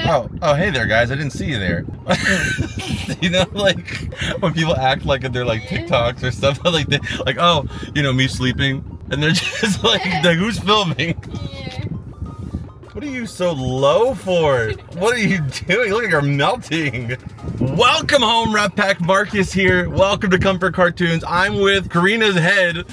Oh, hey there, guys. I didn't see you there. You know, like when people act like they're like TikToks or stuff like that. Like, oh, you know, me sleeping, and they're just like who's filming? What are you so low for? What are you doing? Look like you're melting. Welcome home, Rep Pack. Marcus here. Welcome to Comfort Cartoons. I'm with Karina's head.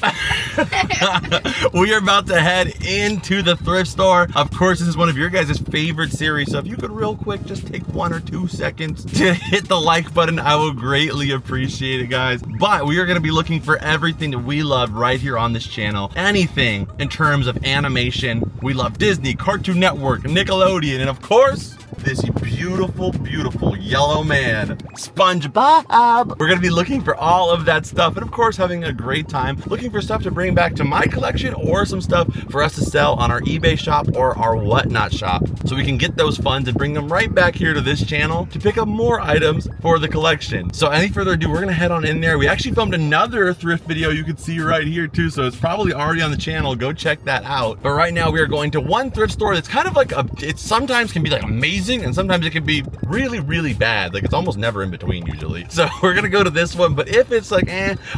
We are about to head into the thrift store. Of course, this is one of your guys' favorite series, so if you could real quick just take 1 or 2 seconds to hit the like button, I will greatly appreciate it, guys. But we are going to be looking for everything that we love right here on this channel. Anything in terms of animation. We love Disney, Cartoon Network, Nickelodeon, and of course, this beautiful, beautiful yellow man, SpongeBob. We're gonna be looking for all of that stuff, and of course having a great time looking for stuff to bring back to my collection or some stuff for us to sell on our eBay shop or our whatnot shop, so we can get those funds and bring them right back here to this channel to pick up more items for the collection. So any further ado, we're gonna head on in there. We actually filmed another thrift video you can see right here too, so it's probably already on the channel. Go check that out. But right now we are going to one thrift store that's kind of like it sometimes can be like amazing, and sometimes it can be really, really bad. Like it's almost never in between usually. So we're gonna go to this one, but if it's like,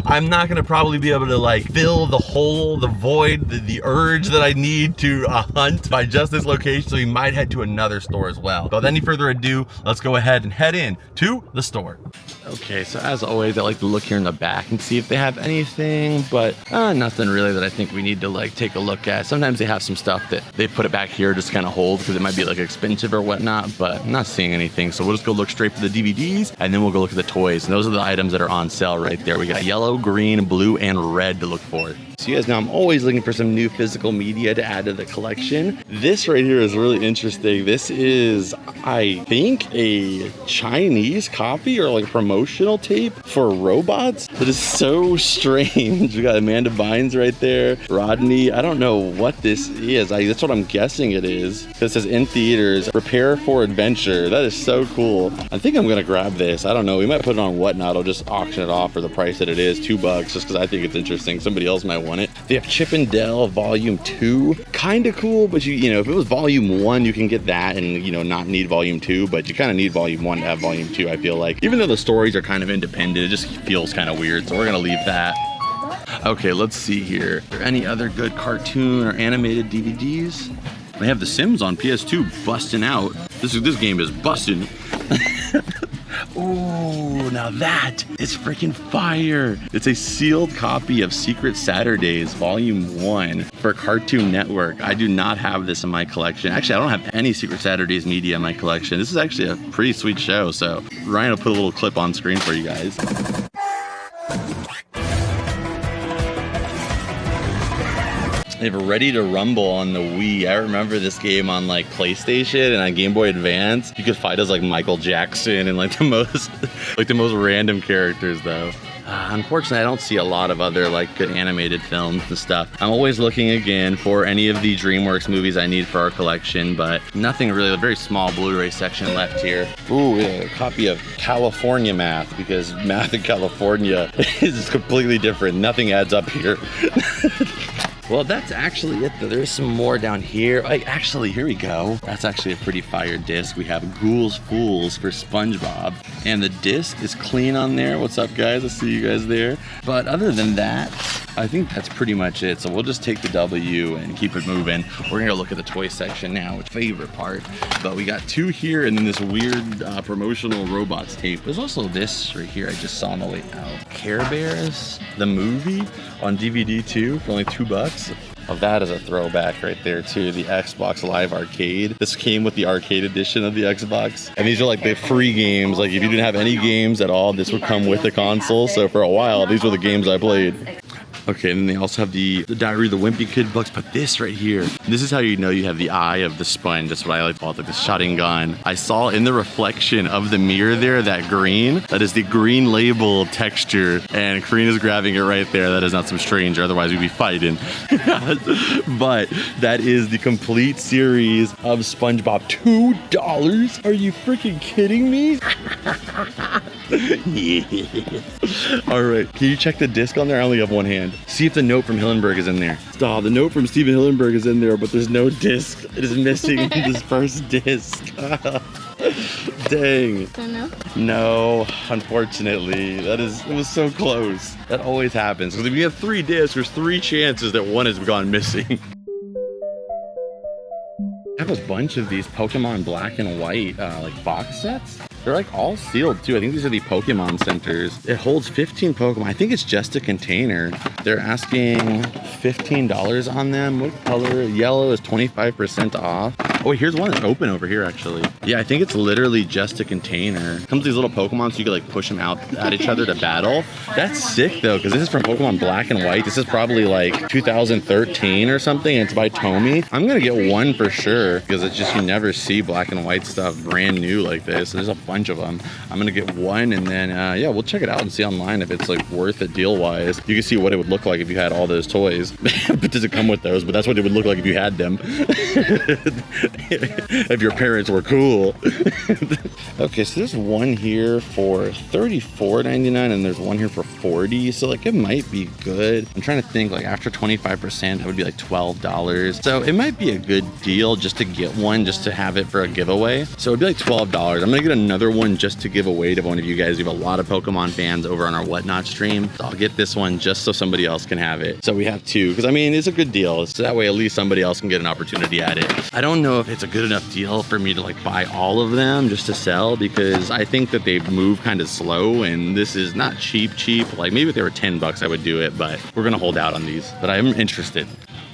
I'm not gonna probably be able to like fill the hole, the void, the urge that I need to hunt by just this location, so we might head to another store as well. But without any further ado, let's go ahead and head in to the store. Okay, so as always, I like to look here in the back and see if they have anything, but nothing really that I think we need to like take a look at. Sometimes they have some stuff that they put it back here just kind of hold because it might be like expensive or whatnot, but I'm not seeing anything. So we'll just go look straight for the DVDs, and then we'll go look at the toys. And those are the items that are on sale right there. We got yellow, green, blue, and red to look for. So you guys know I'm always looking for some new physical media to add to the collection. This right here is really interesting. This is, I think, a Chinese copy or like a promotional tape for robots. That is so strange. We got Amanda Bynes right there, Rodney. I don't know what this is. That's what I'm guessing it is. It says in theaters, prepare for adventure. That is so cool. I think I'm gonna grab this. I don't know. We might put it on whatnot. I'll just auction it off for the price that it is, $2, just because I think it's interesting. Somebody else might want it. They have Chip and Dale Volume 2. Kind of cool, but you know, if it was Volume 1, you can get that and, you know, not need Volume 2, but you kind of need Volume 1 to have Volume 2, I feel like. Even though the stories are kind of independent, it just feels kind of weird, so we're gonna leave that. Okay, let's see here. Are there any other good cartoon or animated DVDs? They have The Sims on PS2 busting out. This game is busting. Ooh, now that is freaking fire. It's a sealed copy of Secret Saturdays Volume 1 for Cartoon Network. I do not have this in my collection. Actually, I don't have any Secret Saturdays media in my collection. This is actually a pretty sweet show, so Ryan will put a little clip on screen for you guys. They have Ready to Rumble on the Wii. I remember this game on like PlayStation and on Game Boy Advance. You could fight as like Michael Jackson and like the most random characters though. Unfortunately, I don't see a lot of other like good animated films and stuff. I'm always looking again for any of the DreamWorks movies I need for our collection, but nothing really. A very small Blu-ray section left here. Ooh, a copy of California Math, because math in California is completely different. Nothing adds up here. Well, that's actually it though. There's some more down here. Actually, here we go. That's actually a pretty fire disc. We have Ghouls Fools for SpongeBob. And the disc is clean on there. What's up, guys? I see you guys there. But other than that, I think that's pretty much it. So we'll just take the W and keep it moving. We're gonna look at the toy section now, which favorite part. But we got 2 here and then this weird promotional robots tape. There's also this right here I just saw on the way out. Care Bears, the movie on DVD too for only $2. Well, that is a throwback right there to the Xbox Live Arcade. This came with the arcade edition of the Xbox. And these are like the free games. Like if you didn't have any games at all, this would come with the console. So for a while, these were the games I played. Okay, and then they also have the Diary of the Wimpy Kid books, but this right here, this is how you know you have the eye of the sponge. That's what I like to call it, like the shotting gun. I saw in the reflection of the mirror there, that green, that is the green label texture, and Karina's grabbing it right there. That is not some stranger, otherwise we'd be fighting. But that is the complete series of SpongeBob. $2? Are you freaking kidding me? Yeah. All right, can you check the disc on there? I only have one hand. See if the note from Hillenburg is in there. Oh, the note from Steven Hillenburg is in there, but there's no disc. It is missing this first disc. Dang. Don't know. No, unfortunately. It was so close. That always happens. Because if you have 3 discs, there's 3 chances that one has gone missing. I have a bunch of these Pokemon Black and White like box sets. They're like all sealed too. I think these are the Pokemon centers. It holds 15 Pokemon. I think it's just a container. They're asking $15 on them. What color? Yellow is 25% off. Oh, wait, here's one that's open over here actually. Yeah, I think it's literally just a container. Comes with these little Pokemon so you can like push them out at each other to battle. That's sick though, because this is from Pokemon Black and White. This is probably like 2013 or something, and it's by Tomy. I'm gonna get one for sure, because it's just, you never see Black and White stuff brand new like this. There's a bunch of them. I'm gonna get one, and then yeah, we'll check it out and see online if it's like worth it deal wise. You can see what it would look like if you had all those toys. But does it come with those? But that's what it would look like if you had them. If your parents were cool. Okay, so there's one here for $34.99 and there's one here for $40. So like it might be good. I'm trying to think, like after 25%, that would be like $12. So it might be a good deal just to get one, just to have it for a giveaway. So it'd be like $12. I'm gonna get another one just to give away to one of you guys. We have a lot of Pokemon fans over on our Whatnot stream. So I'll get this one just so somebody else can have it. So we have 2, because I mean, it's a good deal. So that way at least somebody else can get an opportunity at it. I don't know if it's a good enough deal for me to like buy all of them just to sell, because I think that they move kind of slow, and this is not cheap. Like maybe if they were $10 I would do it, but we're gonna hold out on these. But I am interested.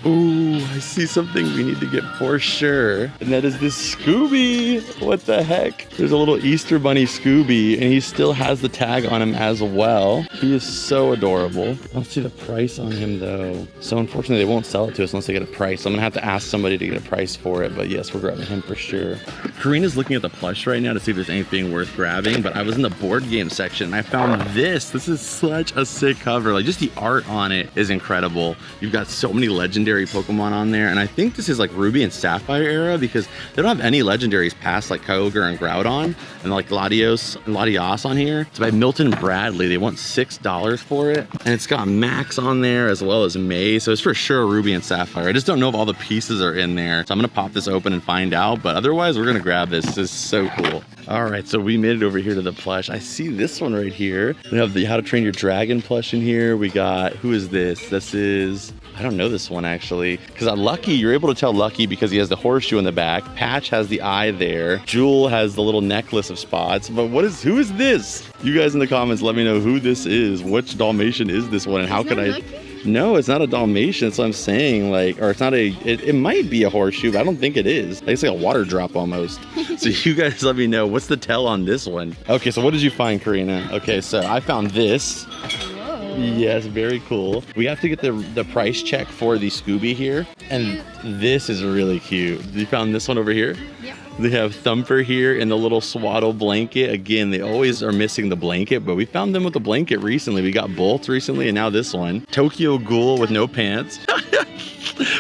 Ooh, I see something we need to get for sure. And that is this Scooby. What the heck? There's a little Easter Bunny Scooby, and he still has the tag on him as well. He is so adorable. I don't see the price on him though. So unfortunately, they won't sell it to us unless they get a price. So I'm gonna have to ask somebody to get a price for it. But yes, we're grabbing him for sure. Karina's looking at the plush right now to see if there's anything worth grabbing. But I was in the board game section and I found this. This is such a sick cover. Like just the art on it is incredible. You've got so many legendary Pokemon on there, and I think this is like Ruby and Sapphire era, because they don't have any legendaries past like Kyogre and Groudon and like Latios on here. It's by Milton Bradley. They want $6 for it, and it's got Max on there as well as May, so it's for sure Ruby and Sapphire. I just don't know if all the pieces are in there, so I'm gonna pop this open and find out, but otherwise we're gonna grab this. This is so cool. All right, so we made it over here to the plush. I see this one right here. We have the How to Train Your Dragon plush in here. We got, who is this? This is, I don't know this one actually, because Lucky, you're able to tell Lucky because he has the horseshoe in the back. Patch has the eye there. Jewel has the little necklace of spots. But who is this? You guys in the comments, let me know who this is. Which Dalmatian is this one, and how can I? Lucky? No, it's not a Dalmatian. That's what I'm saying. Like, or it's not a, it might be a horseshoe, but I don't think it is. I think it's like a water drop almost. So you guys let me know. What's the tell on this one? Okay, so what did you find, Karina? Okay, so I found this. Whoa. Yes, very cool. We have to get the price check for the Scooby here. And this is really cute. You found this one over here? Yep. They have Thumper here in the little swaddle blanket. Again, they always are missing the blanket, but we found them with the blanket recently. We got Bolt recently, and now this one. Tokyo Ghoul with no pants.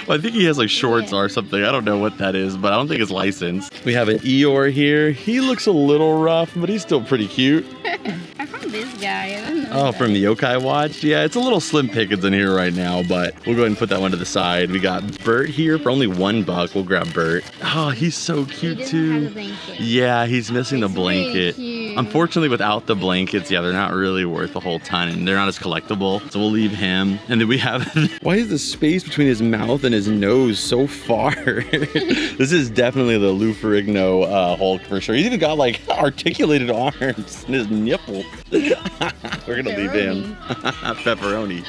Well, I think he has like shorts or something. I don't know what that is, but I don't think it's licensed. We have an Eeyore here. He looks a little rough, but he's still pretty cute. I found this guy. I don't know. Oh, from the Yokai Watch? Yeah, it's a little slim pickings in here right now, but we'll go ahead and put that one to the side. We got Bert here for only $1. We'll grab Bert. Oh, he's so cute too. Yeah, he's missing the blanket. Unfortunately, without the blankets, yeah, they're not really worth a whole ton, and they're not as collectible. So we'll leave him. And then we have, why is the space between his mouth and his nose so far? This is definitely the Lou Ferrigno Hulk for sure. He's even got like articulated arms and his nipple. We're gonna leave him. Pepperoni.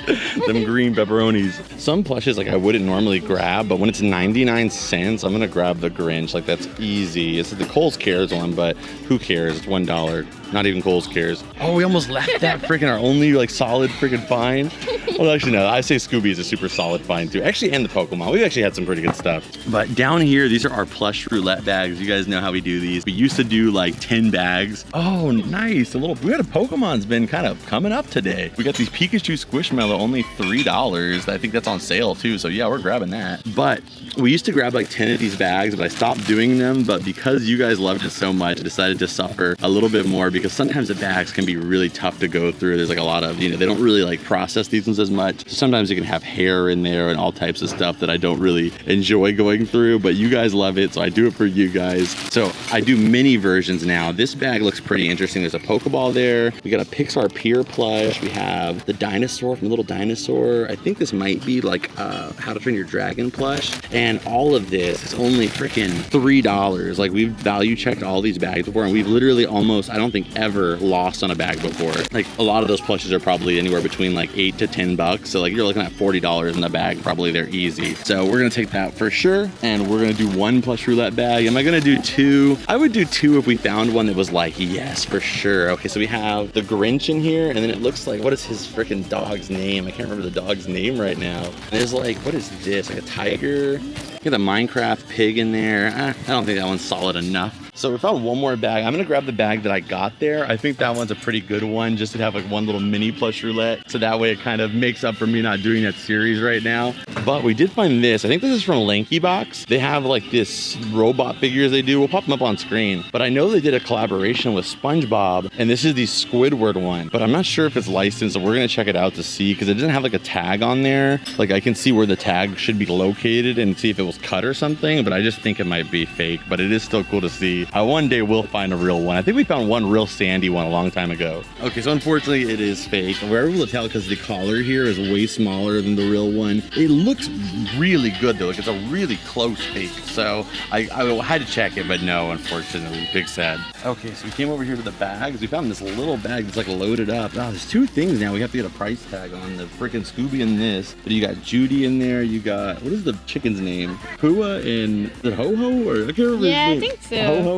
Them green pepperonis. Some plushes like I wouldn't normally grab, but when it's 99 cents, I'm gonna grab the Grinch. Like that's easy. It's the Kohl's Cares one, but who cares? It's $1. Not even Kohl's Cares. Oh, we almost left that freaking our only like solid freaking find. Well, actually no, I say Scooby is a super solid find too. Actually, and the Pokemon. We've actually had some pretty good stuff. But down here, these are our plush roulette bags. You guys know how we do these. We used to do like 10 bags. Oh, nice. We had a Pokemon's been kind of coming up today. We got these Pikachu Squishmallow, only $3. I think that's on sale too. So yeah, we're grabbing that. But we used to grab like 10 of these bags, but I stopped doing them. But because you guys loved it so much, I decided to suffer a little bit more because because sometimes the bags can be really tough to go through. There's like a lot of, you know, they don't really like process these ones as much. So sometimes you can have hair in there and all types of stuff that I don't really enjoy going through, but you guys love it, so I do it for you guys. So I do mini versions now. This bag looks pretty interesting. There's a Pokeball there. We got a Pixar Pier plush. We have the dinosaur from Little Dinosaur. I think this might be like How to Train Your Dragon plush. And all of this is only freaking $3. Like, we've value checked all these bags before, and we've literally almost, I don't think ever lost on a bag before. Like, a lot of those plushes are probably anywhere between like $8 to $10. So like, you're looking at $40 in the bag, probably they're easy. So we're gonna take that for sure. And we're gonna do one plush roulette bag. Am I gonna do two? I would do two if we found one that was like, yes, for sure. Okay, so we have the Grinch in here, and then it looks like, what is his freaking dog's name? I can't remember the dog's name right now. And there's like, what is this? Like a tiger? Get the Minecraft pig in there. I don't think that one's solid enough. So we found one more bag. I'm gonna grab the bag that I got there. I think that one's a pretty good one, just to have like one little mini plush roulette. So that way it kind of makes up for me not doing that series right now. But we did find this. I think this is from Lanky Box. They have like this robot figures they do. We'll pop them up on screen. But I know they did a collaboration with SpongeBob, and this is the Squidward one. But I'm not sure if it's licensed, so we're gonna check it out to see, because it doesn't have like a tag on there. Like, I can see where the tag should be located and see if it was cut or something, but I just think it might be fake. But it is still cool to see. One day we'll find a real one. I think we found one real sandy one a long time ago. Okay, so unfortunately it is fake. We're able to tell because the collar here is way smaller than the real one. It looks really good though. Like, it's a really close fake. So I had to check it, but no, unfortunately, big sad. Okay, so we came over here to the bags. We found this little bag that's like loaded up. Oh, there's two things now. We have to get a price tag on the freaking Scooby and this. But you got Judy in there. You got, what is the chicken's name? Pua and, is it Ho-Ho? Or I can't remember. Yeah, I think so. Ho-Ho.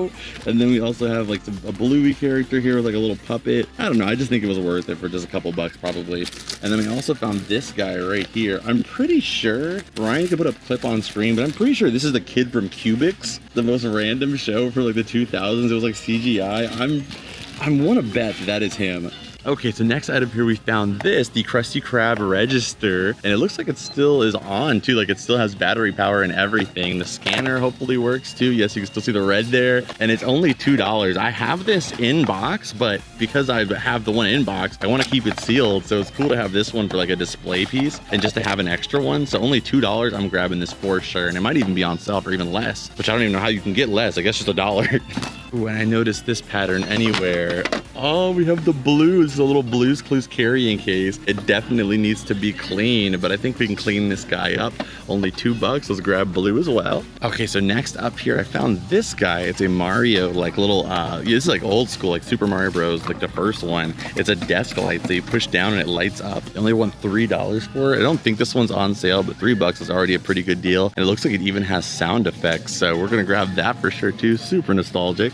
And then we also have like a Bluey character here with like a little puppet. I don't know, I just think it was worth it for just a couple bucks probably. And then we also found this guy right here. I'm pretty sure, Ryan could put a clip on screen, but I'm pretty sure this is the kid from Cubics, the most random show for like the 2000s. It was like CGI. I want to bet that is him. Okay, so next item here, we found this, the Krusty Krab register, and it looks like it still is on too, like it still has battery power and everything. The scanner hopefully works too. Yes, you can still see the red there, and it's only $2. I have this in box, but because I have the one in box, I want to keep it sealed, so it's cool to have this one for like a display piece and just to have an extra one. So only $2, I'm grabbing this for sure, and it might even be on sale for even less, which I don't even know how you can get less. I guess just $1. Ooh, and I noticed this pattern anywhere. Oh, we have the Blues. This is a little Blues Clues carrying case. It definitely needs to be clean, but I think we can clean this guy up. Only $2. Let's grab Blue as well. Okay, so next up here, I found this guy. It's a Mario, like little, this is like old school, like Super Mario Bros, like the first one. It's a desk light that you push down and it lights up. I only won $3 for it. I don't think this one's on sale, but $3 is already a pretty good deal. And it looks like it even has sound effects, so we're gonna grab that for sure too. Super nostalgic.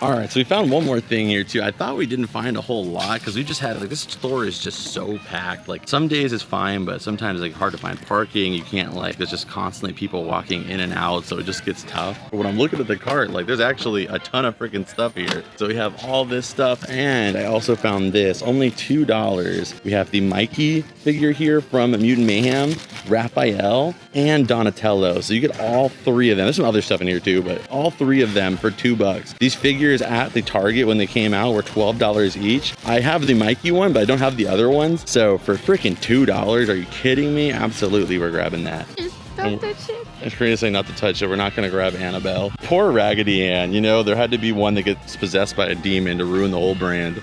All right, so we found one more thing here too. I thought we didn't find a whole lot because we just had, like, this store is just so packed. Like, some days it's fine, but sometimes like hard to find parking. You can't, like, there's just constantly people walking in and out, so it just gets tough. But when I'm looking at the cart, like, there's actually a ton of freaking stuff here. So we have all this stuff, and I also found this, only $2. We have the Mikey figure here from Mutant Mayhem, Raphael, and Donatello. So you get all three of them. There's some other stuff in here too, but all three of them for $2. These figures at the Target when they came out were $12 each. I have the Mikey one, but I don't have the other ones. So for freaking $2, are you kidding me? Absolutely, we're grabbing that. Don't touch it. It's crazy to say not to touch it. We're not going to grab Annabelle. Poor Raggedy Ann. You know, there had to be one that gets possessed by a demon to ruin the whole brand.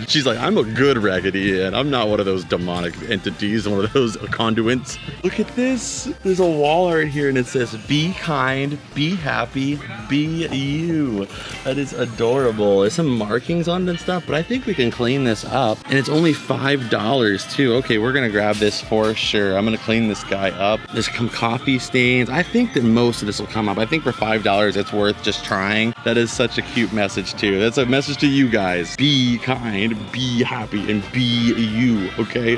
She's like, I'm a good Raggedy Ann. I'm not one of those demonic entities, one of those conduits. Look at this. There's a wall art here and it says, be kind, be happy, be you. That is adorable. There's some markings on it and stuff, but I think we can clean this up. And it's only $5 too. Okay, we're going to grab this for sure. I'm going to clean this guy up. There's some coffee stains. I think that most of this will come up. I think for $5, it's worth just trying. That is such a cute message too. That's a message to you guys. Be kind, be happy, and be you, okay?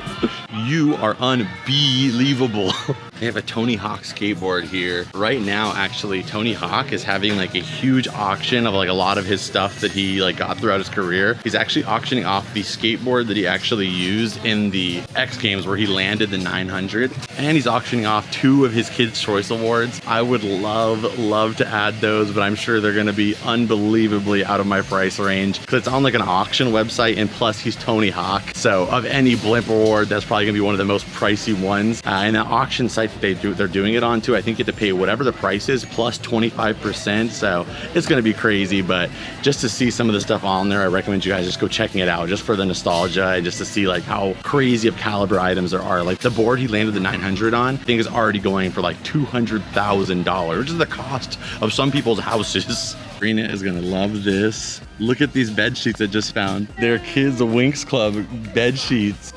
You are unbelievable. They have a Tony Hawk skateboard here. Right now, actually, Tony Hawk is having like a huge auction of like a lot of his stuff that he like got throughout his career. He's actually auctioning off the skateboard that he actually used in the X Games where he landed the 900. And he's auctioning off 2 of his kids' Critics' Choice Awards. I would love to add those, but I'm sure they're gonna be unbelievably out of my price range because it's on like an auction website, and plus he's Tony Hawk. So of any blimp award, that's probably gonna be one of the most pricey ones. And the auction site that they're doing it on too, I think you have to pay whatever the price is plus 25%. So it's gonna be crazy, but just to see some of the stuff on there, I recommend you guys just go checking it out just for the nostalgia and just to see like how crazy of caliber items there are. Like the board he landed the 900 on, I think is already going for like $200,000, which is the cost of some people's houses. Karina is gonna love this. Look at these bed sheets I just found. They're Kids Winx Club bed sheets.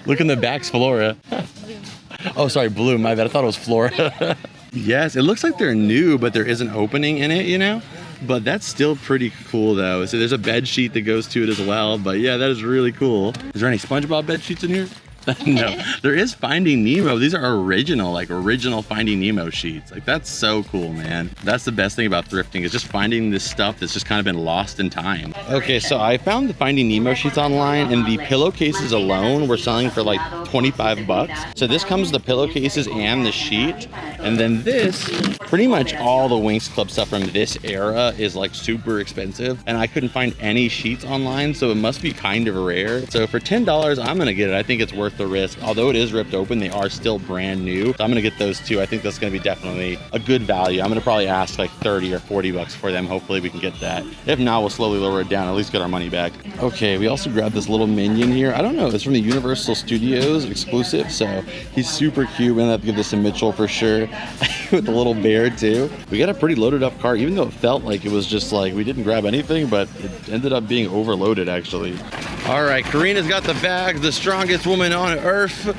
Look in the back's Flora. Oh, sorry, blue, my bad. I thought it was Flora. Yes, it looks like they're new, but there is an opening in it, you know? But that's still pretty cool though. So there's a bed sheet that goes to it as well. But yeah, that is really cool. Is there any SpongeBob bed sheets in here? No, there is Finding Nemo. These are original Finding Nemo sheets. Like that's so cool, man. That's the best thing about thrifting is just finding this stuff that's just kind of been lost in time. Okay, so I found the Finding Nemo sheets online, and the pillowcases alone were selling for like 25 bucks. So this comes with the pillowcases and the sheet. And then this, pretty much all the Winx Club stuff from this era is like super expensive. And I couldn't find any sheets online, so it must be kind of rare. So for $10, I'm gonna get it. I think it's worth the risk. Although it is ripped open, they are still brand new. So I'm gonna get those too. I think that's gonna be definitely a good value. I'm gonna probably ask like 30 or 40 bucks for them. Hopefully we can get that. If not, we'll slowly lower it down, at least get our money back. Okay, we also grabbed this little minion here. I don't know, it's from the Universal Studios exclusive, so he's super cute. We're gonna have to give this to Mitchell for sure. With the little bear too. We got a pretty loaded up cart, even though it felt like it was just like we didn't grab anything, but it ended up being overloaded actually. All right, Karina's got the bags, the strongest woman on earth.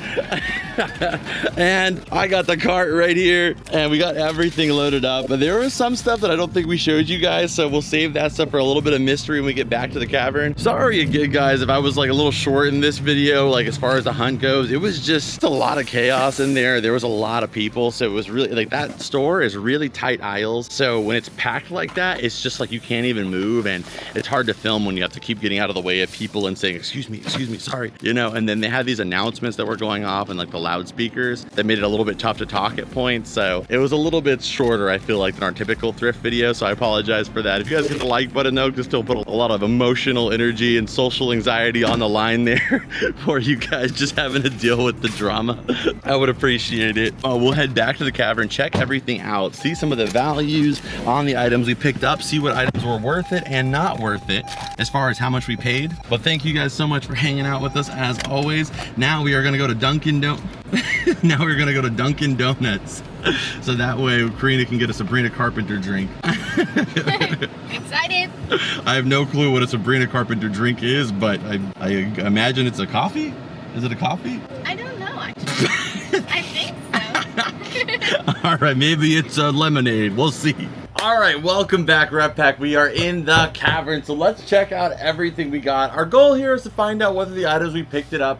And I got the cart right here, and we got everything loaded up. But there was some stuff that I don't think we showed you guys, so we'll save that stuff for a little bit of mystery when we get back to the cavern. Sorry again, guys, if I was like a little short in this video, like as far as the hunt goes. It was just a lot of chaos in there. There was a lot of people, so it was really like that store is really tight aisles. So when it's packed like that, it's just like you can't even move, and it's hard to film when you have to keep getting out of the way of people and saying, excuse me, sorry, you know. And then they had these announcements that were going off and like the loudspeakers that made it a little bit tough to talk at points. So it was a little bit shorter, I feel like, than our typical thrift video, so I apologize for that. If you guys hit the like button though, just still put a lot of emotional energy and social anxiety on the line there for you guys just having to deal with the drama. I would appreciate it. We'll head back to the cavern, check everything out, see some of the values on the items we picked up, see what items were worth it and not worth it as far as how much we paid. But thank you guys so much for hanging out with us as always. Now we are gonna go to Dunkin' Donuts. So that way Karina can get a Sabrina Carpenter drink. Excited. I have no clue what a Sabrina Carpenter drink is, but I imagine it's a coffee? Is it a coffee? I don't know, actually. I think so. All right, maybe it's a lemonade. We'll see. All right, welcome back, Rep Pack. We are in the cavern, so let's check out everything we got. Our goal here is to find out whether the items we picked up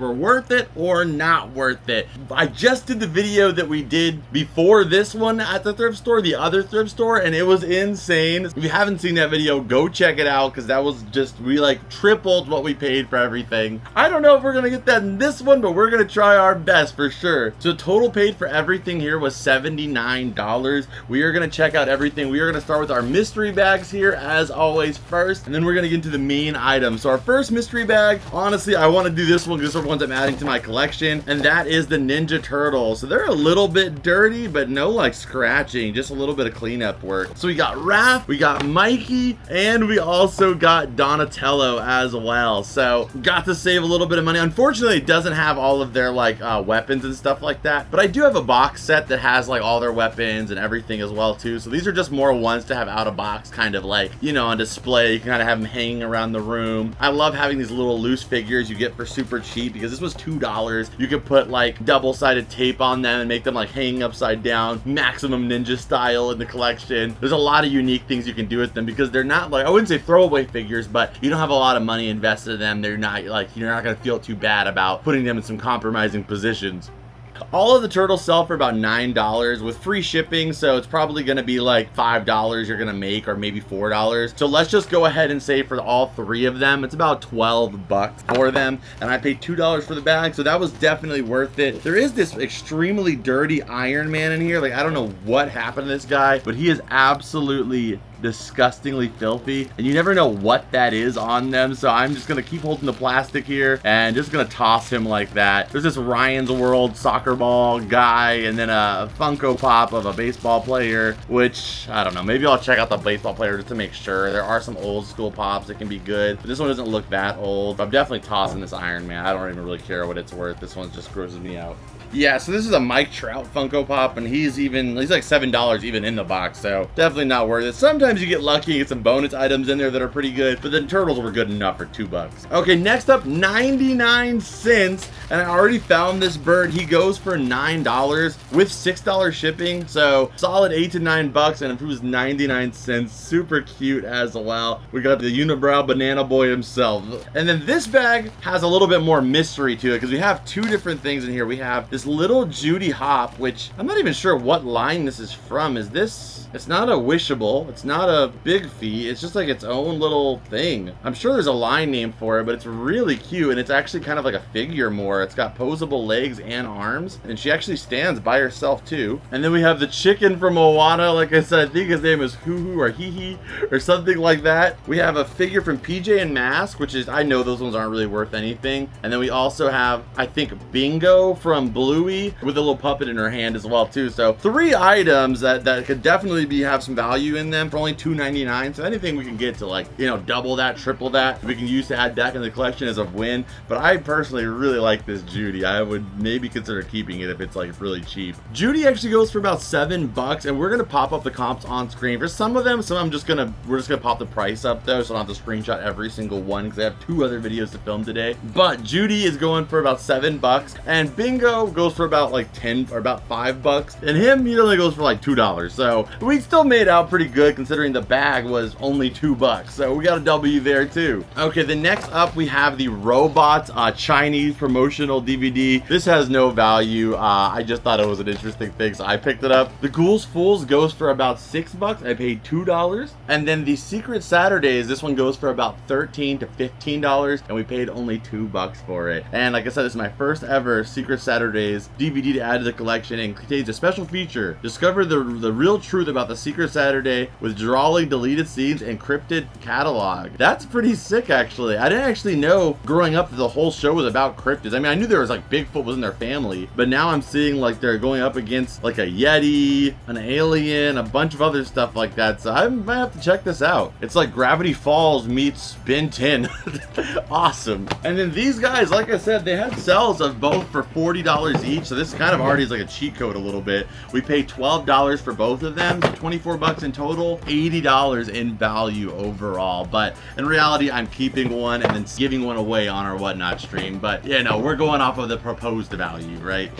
were worth it or not worth it. I just did the video that we did before this one at the thrift store, the other thrift store, and it was insane. If you haven't seen that video, go check it out, because that was just, we like tripled what we paid for everything. I don't know if we're gonna get that in this one, but we're gonna try our best for sure. So total paid for everything here was $79. We are gonna check out everything. We are gonna start with our mystery bags here as always first, and then we're gonna get into the main items. So our first mystery bag, honestly, I want to do this one because these are the ones I'm adding to my collection, and that is the Ninja Turtles. So they're a little bit dirty, but no like scratching, just a little bit of cleanup work. So we got Raph, we got Mikey, and we also got Donatello as well. So got to save a little bit of money. Unfortunately, it doesn't have all of their like weapons and stuff like that, but I do have a box set that has like all their weapons and everything as well too. So these are just more ones to have out of box, kind of like, you know, on display. You can kind of have them hanging around the room. I love having these little loose figures you get for super cheap, because this was $2. You could put like double-sided tape on them and make them like hanging upside down, maximum ninja style in the collection. There's a lot of unique things you can do with them, because they're not like, I wouldn't say throwaway figures, but you don't have a lot of money invested in them. They're not like, you're not gonna feel too bad about putting them in some compromising positions. All of the turtles sell for about $9 with free shipping, so it's probably going to be like $5 you're going to make, or maybe $4. So let's just go ahead and say for all 3 of them, it's about 12 bucks for them, and I paid $2 for the bag, so that was definitely worth it. There is this extremely dirty Iron Man in here. Like, I don't know what happened to this guy, but he is absolutely disgustingly filthy, and you never know what that is on them, so I'm just gonna keep holding the plastic here and just gonna toss him like that. There's this Ryan's World soccer ball guy, and then a Funko Pop of a baseball player, which I don't know, maybe I'll check out the baseball player just to make sure. There are some old school pops that can be good, but this one doesn't look that old. But I'm definitely tossing this Iron Man. I don't even really care what it's worth. This one just grosses me out. Yeah, so this is a Mike Trout Funko Pop, and he's like $7 even in the box, so definitely not worth it. Sometimes you get lucky and get some bonus items in there that are pretty good, but then turtles were good enough for $2. Okay, next up, 99 cents, and I already found this bird. He goes for $9 with $6 shipping, so solid 8 to 9 bucks, and if it was 99 cents, super cute as well. We got the unibrow banana boy himself. And then this bag has a little bit more mystery to it, because we have 2 different things in here. We have this little Judy Hop, which I'm not even sure what line this is from. Is this, it's not a Wishable, it's not a Big Feet, it's just like its own little thing. I'm sure there's a line name for it, but it's really cute, and it's actually kind of like a figure more. It's got posable legs and arms, and she actually stands by herself too. And then we have the chicken from Moana. Like I said, I think his name is Hoo Hoo or Hee Hee or something like that. We have a figure from PJ and Mask, which is, I know those ones aren't really worth anything. And then we also have, I think, Bingo from Bluey with a little puppet in her hand as well too. So 3 items that could definitely have some value in them for only $2.99. So anything we can get to, like, you know, double that, triple that, we can use to add back in the collection as a win. But I personally really like this Judy. I would maybe consider keeping it if it's like really cheap. Judy actually goes for about $7, and we're gonna pop up the comps on screen for some of them. So we're just gonna pop the price up though, so I don't have to screenshot every single one because I have 2 other videos to film today. But Judy is going for about $7, and Bingo goes for about like 10 or about $5, and him, he only goes for like $2. So we still made out pretty good considering the bag was only $2. So we got a W there too. Okay, the next up we have the Robots Chinese promotional DVD. This has no value. I just thought it was an interesting thing, so I picked it up. The Ghouls Fools goes for about $6. I paid $2. And then the Secret Saturdays, this one goes for about $13 to $15, and we paid only $2 for it. And like I said, this is my first ever Secret Saturdays DVD to add to the collection, and contains a special feature. Discover the real truth about the Secret Saturday with drawing deleted scenes and encrypted catalog. That's pretty sick, actually. I didn't actually know growing up that the whole show was about cryptids. I mean, I knew there was like Bigfoot was in their family, but now I'm seeing like they're going up against like a Yeti, an alien, a bunch of other stuff like that. So I might have to check this out. It's like Gravity Falls meets Ben 10. Awesome. And then these guys, like I said, they had sales of both for $40 each. So this kind of already is like a cheat code a little bit. We paid $12 for both of them, so $24 in total, $80 in value overall. But in reality, I'm keeping one and then giving one away on our Whatnot stream. But yeah, no, we're going off of the proposed value, right?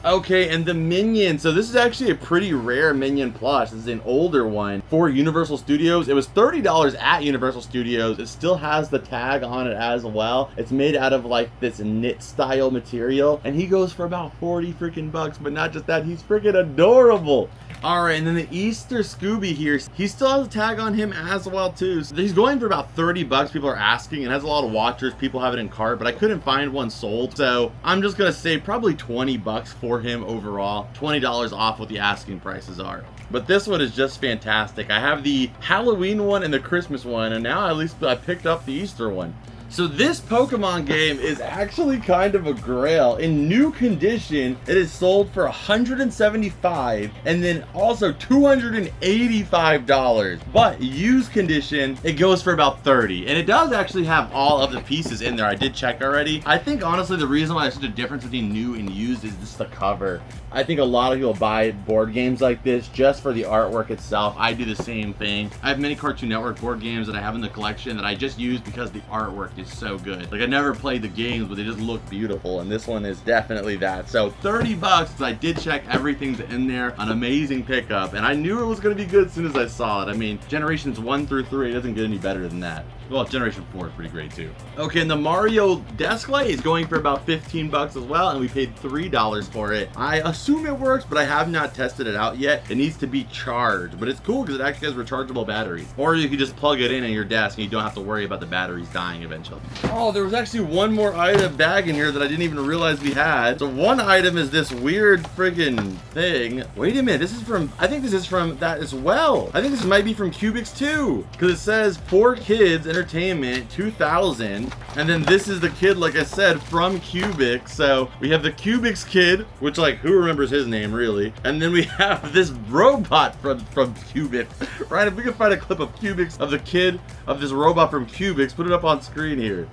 Okay, and the Minion. So this is actually a pretty rare Minion plush. This is an older one for Universal Studios. It was $30 at Universal Studios. It still has the tag on it as well. It's made out of like this knit style material, and he goes for about 40 freaking bucks. But not just that, he's freaking adorable. All right, and then the Easter Scooby here, he still has a tag on him as well too. So he's going for about 30 bucks. People are asking, and has a lot of watchers. People have it in cart, but I couldn't find one sold. So I'm just gonna say probably 20 bucks for him overall. $20 off what the asking prices are. But this one is just fantastic. I have the Halloween one and the Christmas one, and now at least I picked up the Easter one. So this Pokemon game is actually kind of a grail. In new condition, it is sold for $175 and then also $285. But used condition, it goes for about $30. And it does actually have all of the pieces in there. I did check already. I think honestly the reason why there's such a difference between new and used is just the cover. I think a lot of people buy board games like this just for the artwork itself. I do the same thing. I have many Cartoon Network board games that I have in the collection that I just use because the artwork is so good. Like, I never played the games, but they just look beautiful, and this one is definitely that. So 30 bucks, I did check everything's in there. An amazing pickup, and I knew it was going to be good as soon as I saw it. I mean, generations 1 through 3, it doesn't get any better than that. Well, Generation 4 is pretty great too. Okay, and the Mario desk light is going for about 15 bucks as well, and we paid $3 for it. I assume it works, but I have not tested it out yet. It needs to be charged, but it's cool because it actually has rechargeable batteries. Or you can just plug it in your desk and you don't have to worry about the batteries dying eventually. Oh, there was actually one more item bag in here that I didn't even realize we had. So one item is this weird friggin' thing. Wait a minute, this is from, I think this is from that as well. I think this might be from Cubics too, because it says for kids entertainment 2000, and then this is the kid, like I said, from Cubics. So we have the Cubics kid, which, like, who remembers his name really, and then we have this robot from Cubics. Right, if we can find a clip of Cubics of the kid of this robot from Cubics, put it up on screen here.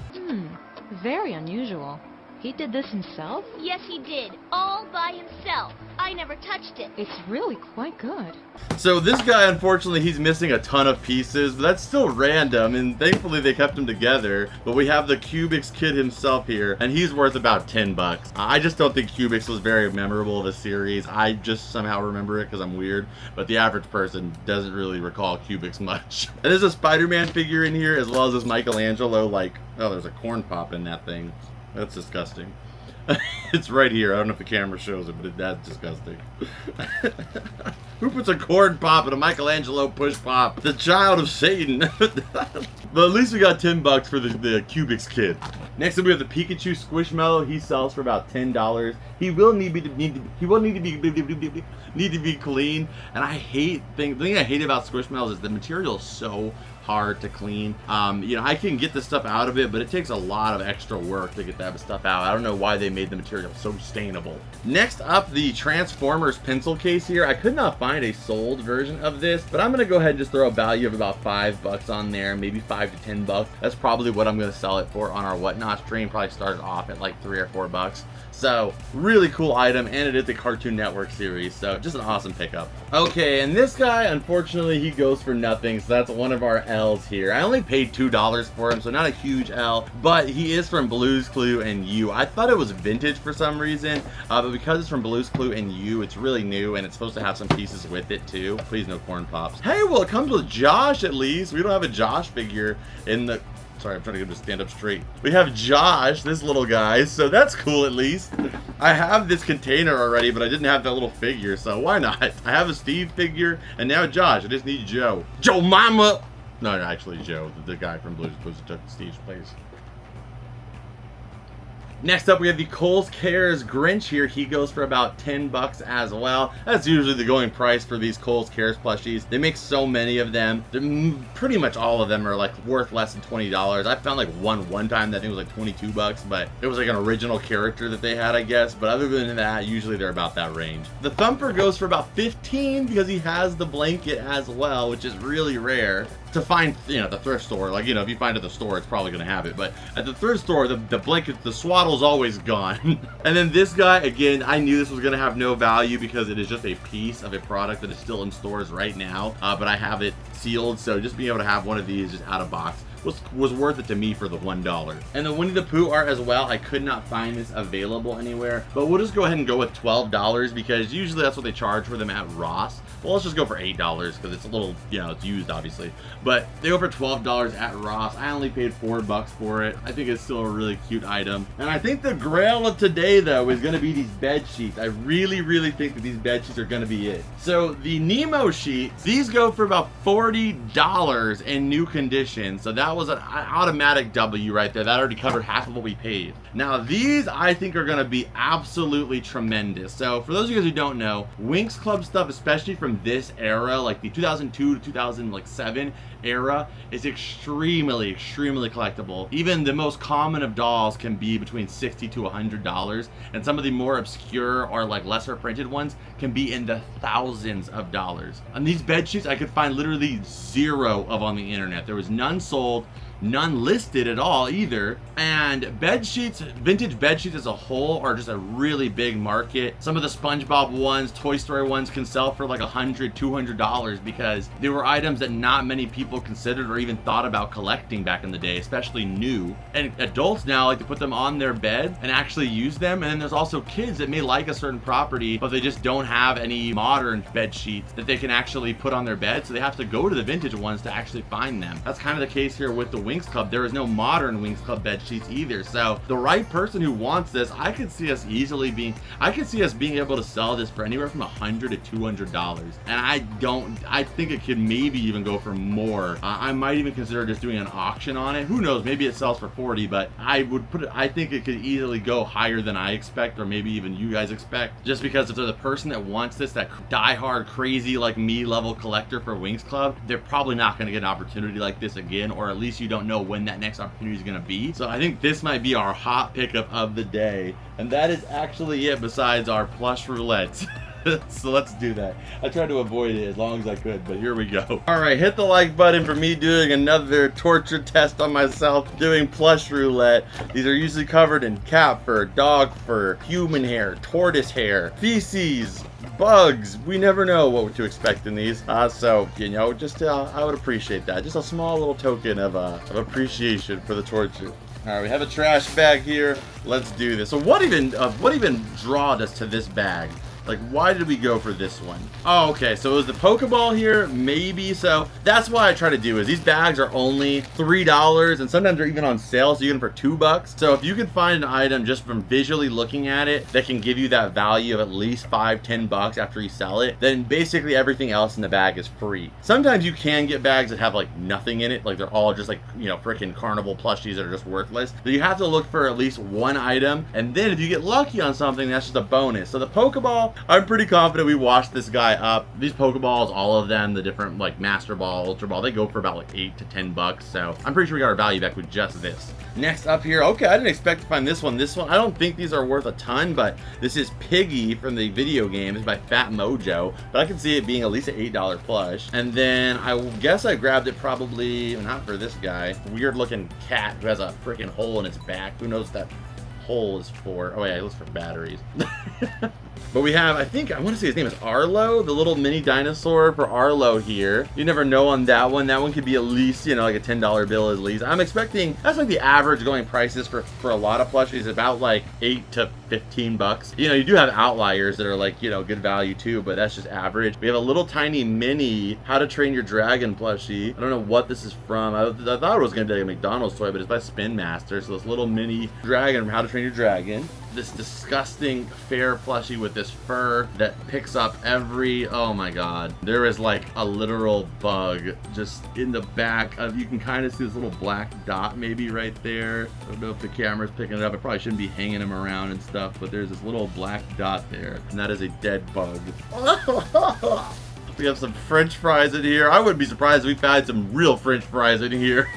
Very unusual. He did this himself? Yes, he did. All by himself. I never touched it. It's really quite good. So this guy, unfortunately, he's missing a ton of pieces, but that's still random, and thankfully they kept him together. But we have the Cubics kid himself here, and he's worth about 10 bucks. I just don't think Cubics was very memorable of a series. I just somehow remember it because I'm weird, but the average person doesn't really recall Cubics much. And there's a Spider-Man figure in here, as well as this Michelangelo, like, oh, there's a corn pop in that thing. That's disgusting. It's right here. I don't know if the camera shows it, but that's disgusting. Who puts a corn pop in a Michelangelo push pop? The child of Satan. But at least we got 10 bucks for the Cubics kid. Next up we have the Pikachu Squishmallow. He sells for about $10. He will need to be clean. And I hate the thing I hate about Squishmallows is the material is so hard to clean. You know, I can get the stuff out of it, but it takes a lot of extra work to get that stuff out. I don't know why they made the material so sustainable. Next up, the Transformers pencil case here. I could not find a sold version of this, but I'm gonna go ahead and just throw a value of about 5 bucks on there, maybe 5 to 10 bucks. That's probably what I'm gonna sell it for on our Whatnot stream. Probably started off at like 3 or 4 bucks. So really cool item, and it is a Cartoon Network series, so just an awesome pickup. Okay, and this guy, unfortunately, he goes for nothing, so that's one of our L's here. I only paid $2 for him, so not a huge L, but he is from Blue's Clue and You. I thought it was vintage for some reason, but because it's from Blue's Clue and You, it's really new, and it's supposed to have some pieces with it too. Please no corn pops. Hey, well, it comes with Josh at least. We don't have a Josh figure in the... Sorry, I'm trying to get him to stand up straight. We have Josh, this little guy, so that's cool at least. I have this container already, but I didn't have that little figure, so why not? I have a Steve figure, and now Josh. I just need Joe. Joe Mama! No, actually Joe, the guy from Blue's Clues who took Steve's place. Next up, we have the Kohl's Cares Grinch here. He goes for about 10 bucks as well. That's usually the going price for these Kohl's Cares plushies. They make so many of them. Pretty much all of them are like worth less than $20. I found like one time that I think was like 22 bucks, but it was like an original character that they had, I guess. But other than that, usually they're about that range. The Thumper goes for about 15 because he has the blanket as well, which is really rare to find, you know, at the thrift store. Like, you know, if you find it at the store, it's probably gonna have it, but at the thrift store, the blanket, the swaddle's always gone. And then this guy, again, I knew this was gonna have no value because it is just a piece of a product that is still in stores right now, but I have it sealed, so just being able to have one of these just out of box was worth it to me for the $1. And the Winnie the Pooh art as well, I could not find this available anywhere, but we'll just go ahead and go with $12 because usually that's what they charge for them at Ross. Well, let's just go for $8 because it's a little, you know, it's used obviously, but they go for $12 at Ross. I only paid 4 bucks for it. I think it's still a really cute item. And I think the grail of today though is going to be these bed sheets. I really think that these bed sheets are going to be it. So the Nemo sheets, these go for about $40 in new condition. So that was an automatic W right there. That already covered half of what we paid. Now these I think are going to be absolutely tremendous. So for those of you guys who don't know, Winx Club stuff, especially from this era, like the 2002 to 2007 era, is extremely collectible. Even the most common of dolls can be between $60 to $100, and some of the more obscure or like lesser printed ones can be in the thousands of dollars. And these bed sheets I could find literally 0 of on the internet. There was none sold, none listed at all either. And bed sheets, vintage bed sheets as a whole, are just a really big market. Some of the SpongeBob ones, Toy Story ones can sell for like $100, $200 because they were items that not many people considered or even thought about collecting back in the day, especially new. And adults now like to put them on their bed and actually use them. And then there's also kids that may like a certain property, but they just don't have any modern bed sheets that they can actually put on their bed, so they have to go to the vintage ones to actually find them. That's kind of the case here with the Winx Club, there is no modern Winx Club bed sheets either. So the right person who wants this, I could see us being able to sell this for anywhere from $100 to $200. And I think it could maybe even go for more. I might even consider just doing an auction on it. Who knows? Maybe it sells for 40, but I think it could easily go higher than I expect, or maybe even you guys expect. Just because if they're the person that wants this, that die-hard crazy like me level collector for Winx Club, they're probably not going to get an opportunity like this again, or at least you don't know when that next opportunity is going to be. So I think this might be our hot pickup of the day, and that is actually it besides our plush roulette. So let's do that. I tried to avoid it as long as I could, but here we go. All right, hit the like button for me doing another torture test on myself doing plush roulette. These are usually covered in cat fur, dog fur, human hair, tortoise hair, feces, bugs. We never know what to expect in these. So, you know, just I would appreciate that. Just a small little token of appreciation for the torture. All right, we have a trash bag here. Let's do this. So what even drawed us to this bag? Like, why did we go for this one? Oh, okay, so it was the Pokeball here, maybe. So that's what I try to do is these bags are only $3, and sometimes they're even on sale, so you get them for $2. So if you can find an item just from visually looking at it that can give you that value of at least $5-10 after you sell it, then basically everything else in the bag is free. Sometimes you can get bags that have like nothing in it, like they're all just like, you know, freaking carnival plushies that are just worthless. So you have to look for at least one item, and then if you get lucky on something, that's just a bonus. So the Pokeball, I'm pretty confident we washed this guy up. These Pokeballs, all of them, the different like Master Ball, Ultra Ball, they go for about like $8 to $10. So I'm pretty sure we got our value back with just this. Next up here, okay, I didn't expect to find this one. This one, I don't think these are worth a ton, but this is Piggy from the video game. It's by Fat Mojo, but I can see it being at least an $8 plush. And then I guess I grabbed it probably, not for this guy, weird looking cat who has a freaking hole in its back. Who knows what that hole is for? Oh yeah, it looks for batteries. But we have, I think, I want to say his name is Arlo, the little mini dinosaur for Arlo here. You never know on that one. That one could be at least, you know, like a $10 bill at least. I'm expecting, that's like the average going prices for a lot of plushies, about like $8 to $15. You know, you do have outliers that are like, you know, good value too, but that's just average. We have a little tiny mini How to Train Your Dragon plushie. I don't know what this is from. I thought it was going to be like a McDonald's toy, but it's by Spin Master. So this little mini dragon from How to Train Your Dragon. This disgusting fair plushie with this fur that picks up every, oh my god, there is like a literal bug just in the back of, you can kind of see this little black dot maybe right there. I don't know if the camera's picking it up. I probably shouldn't be hanging him around and stuff, but there's this little black dot there, and that is a dead bug. We have some French fries in here. I wouldn't be surprised if we found some real French fries in here.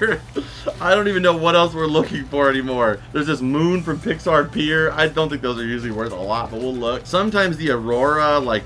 I don't even know what else we're looking for anymore. There's this moon from Pixar Pier. I don't think those are usually worth a lot, but we'll look. Sometimes the Aurora, like,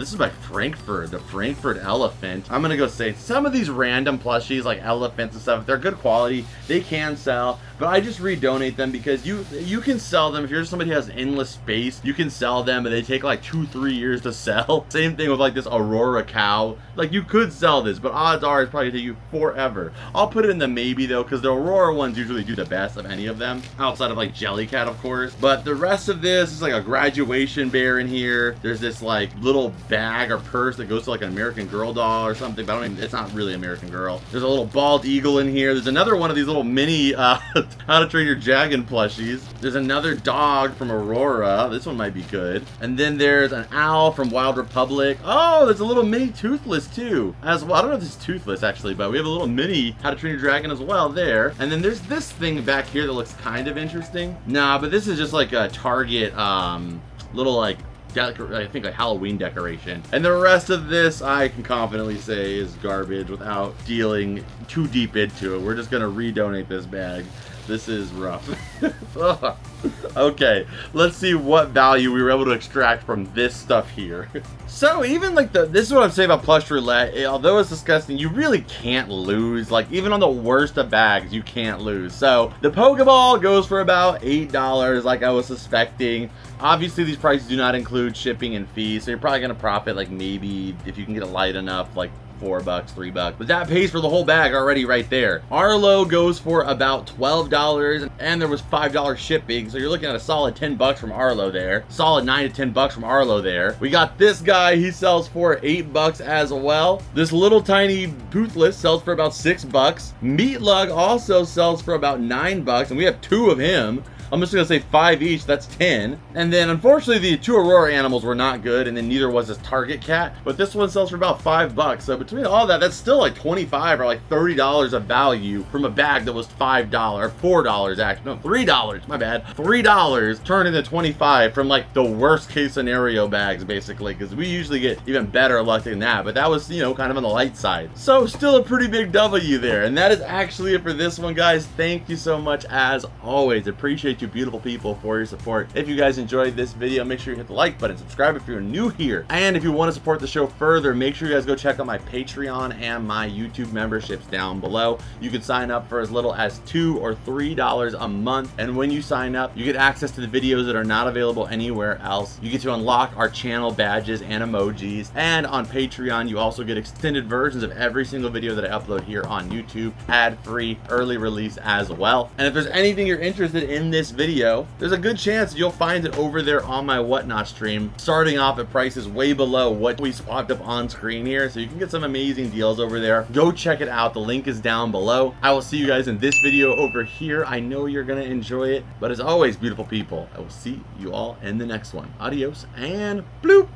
this is by Frankfurt, the Frankfurt elephant. I'm gonna go say some of these random plushies, like elephants and stuff, if they're good quality, they can sell. But I just redonate them because you can sell them. If you're somebody who has endless space, you can sell them, and they take like 2-3 years to sell. Same thing with like this Aurora cow. Like, you could sell this, but odds are it's probably gonna take you forever. I'll put it in the maybe though, because the Aurora ones usually do the best of any of them, outside of like Jellycat, of course. But the rest of this is like a graduation bear in here. There's this like little bag or purse that goes to like an American Girl doll or something, but I don't even, it's not really American Girl. There's a little bald eagle in here. There's another one of these little mini How to Train Your Dragon plushies. There's another dog from Aurora. This one might be good. And then there's an owl from Wild Republic. Oh, there's a little mini Toothless too as well. I don't know if this is Toothless actually, but we have a little mini How to Train Your Dragon as well there. And then there's this thing back here that looks kind of interesting. Nah, but this is just like a Target little like I think like Halloween decoration. And the rest of this I can confidently say is garbage without dealing too deep into it. We're just gonna redonate this bag. This is rough. Okay, let's see what value we were able to extract from this stuff here. So even like this is what I'm saying about plush roulette. Although it's disgusting, you really can't lose. Like, even on the worst of bags, you can't lose. So the Pokeball goes for about $8, like I was suspecting. Obviously, these prices do not include shipping and fees, so you're probably gonna profit like maybe if you can get it light enough, like $4, $3, but that pays for the whole bag already right there. Arlo goes for about $12, and there was $5 shipping, so you're looking at a solid $10 from Arlo there. Solid $9 to $10 from Arlo there. We got this guy, he sells for $8 as well. This little tiny Toothless sells for about $6. Meat Lug also sells for about $9, and we have 2 of him. I'm just gonna say 5 each, that's 10. And then unfortunately the 2 Aurora animals were not good, and then neither was this Target cat, but this one sells for about $5. So between all that, that's still like $25 or like $30 of value from a bag that was $5, or $4 actually, no, $3, my bad. $3 turned into 25 from like the worst case scenario bags basically, because we usually get even better luck than that, but that was, you know, kind of on the light side. So still a pretty big W there, and that is actually it for this one, guys. Thank you so much as always. Appreciate you beautiful people for your support. If you guys enjoyed this video, make sure you hit the like button, subscribe if you're new here, and if you want to support the show further, make sure you guys go check out my Patreon and my YouTube memberships down below. You can sign up for as little as $2 or $3 a month, and when you sign up, you get access to the videos that are not available anywhere else. You get to unlock our channel badges and emojis, and on Patreon you also get extended versions of every single video that I upload here on YouTube, ad-free, early release as well. And if there's anything you're interested in this video, there's a good chance you'll find it over there on my Whatnot stream, starting off at prices way below what we swapped up on screen here, so you can get some amazing deals over there. Go check it out, the link is down below. I will see you guys in this video over here. I know you're gonna enjoy it, but as always, beautiful people, I will see you all in the next one. Adios and bloop.